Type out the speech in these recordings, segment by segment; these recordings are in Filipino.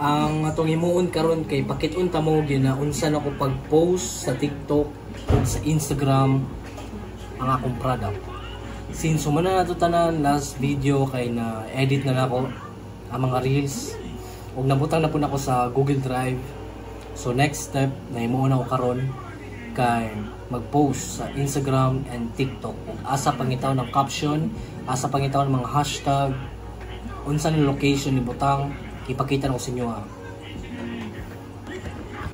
Ang atong himuon karon kay pakit-on ta mo gina unsa nako pag-post sa TikTok ug sa Instagram ang akong product. Since sumana na to tanan last video kay na edit na nako ang mga reels ug nabutang na pud ako sa Google Drive. So next step na himuon ako karon kay mag-post sa Instagram and TikTok ug asa pangitaw ng caption, asa pangitaw ng mga hashtag, unsa ng location ni butang ipakita na ko sa inyo ha.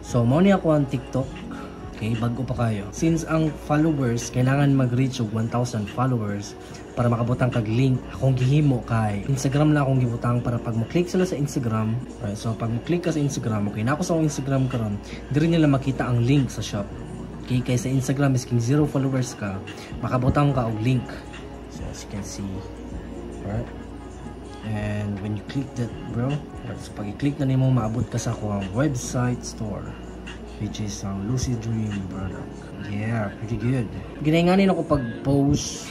So mao ni ako ang TikTok. Okay, bago pa kayo. Since ang followers kailangan mag-reach og 1,000 followers para makabutang kag link, akong gihimo kay Instagram na akong gibutang para pag mo-click sila sa Instagram. Right, so pag mo-click ka sa Instagram, okay na ako sa Instagram karon, diri nila makita ang link sa shop. Okay, kay sa Instagram miskin 0 followers ka, makabutang ka og link. So as you can see, right? And when you click that, bro, so pag i-click na nimo maabot ka sa akong website store, which is ang Lucid Dream product. Yeah, pretty good. Ginainganin ako pag-post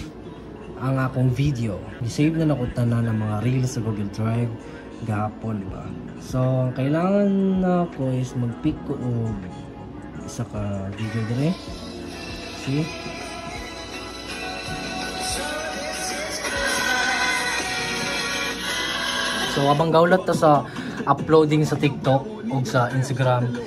ang akong video. Gisave na ako tanan ng mga reels sa Google Drive gahapon, diba? So, ang kailangan na ako is mag-pick ko og isa ka video dire. See? So, habang gaulat ta sa uploading sa TikTok o sa Instagram,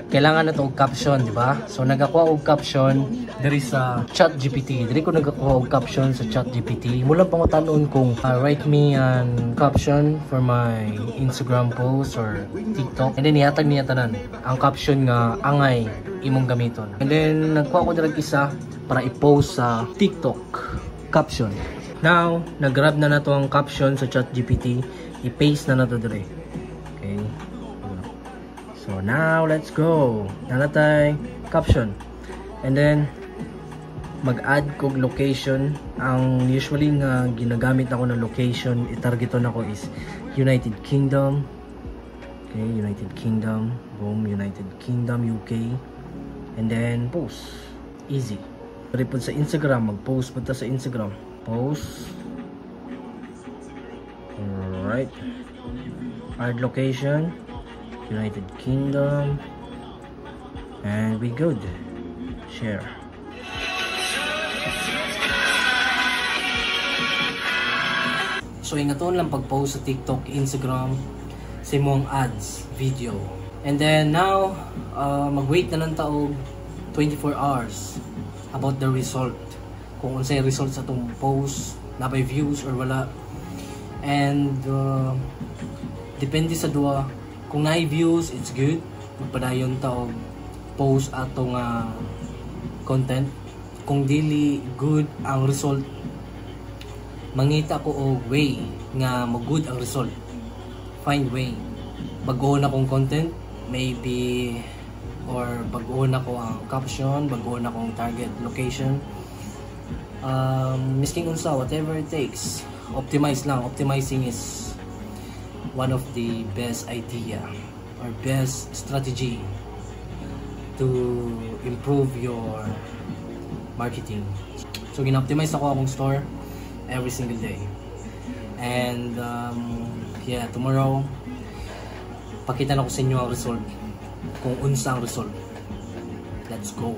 kailangan na ito og caption, di ba? So, nagakuha og caption diri sa ChatGPT. Diri ko nagakuha og caption sa ChatGPT. Mula pang utanon kung write me an caption for my Instagram post or TikTok. And then, ihatag niya tanan ang caption nga angay imong gamiton. And then, nagkuha ko dirag isa para i-post sa TikTok caption. Now, nag-grab na to ang caption sa ChatGPT. I-paste na to dire. Okay. So now let's go. Nanatay caption. And then mag-add kog location. Ang usually nga ginagamit ako ng location, i-targeton ako is United Kingdom. Okay, United Kingdom. Boom, United Kingdom, UK. And then post. Easy. Pwede po sa Instagram, mag-post po ta sa Instagram. Post. Alright, add location, United Kingdom, and we good. Share. So ingaton lang pag-post sa TikTok, Instagram, sa imong ads, video. And then now, mag-wait na lang taog 24 hours about the result. Kung unsay result sa itong post, na by views or wala. And depende sa duwa, kung na views it's good, magpadayon ta og post atong content. Kung dili good ang result, mangita ko og way nga mag-good ang result. Find way, bag-on akong content maybe, or bag-on ako ang caption, bag-on akong target location, misking unsa, whatever it takes. Optimize lang. Optimizing is one of the best idea or best strategy to improve your marketing. So gina-optimize ako akong store every single day. And yeah, tomorrow pakita na ko sa inyo ang result, kung unsa ang result. Let's go.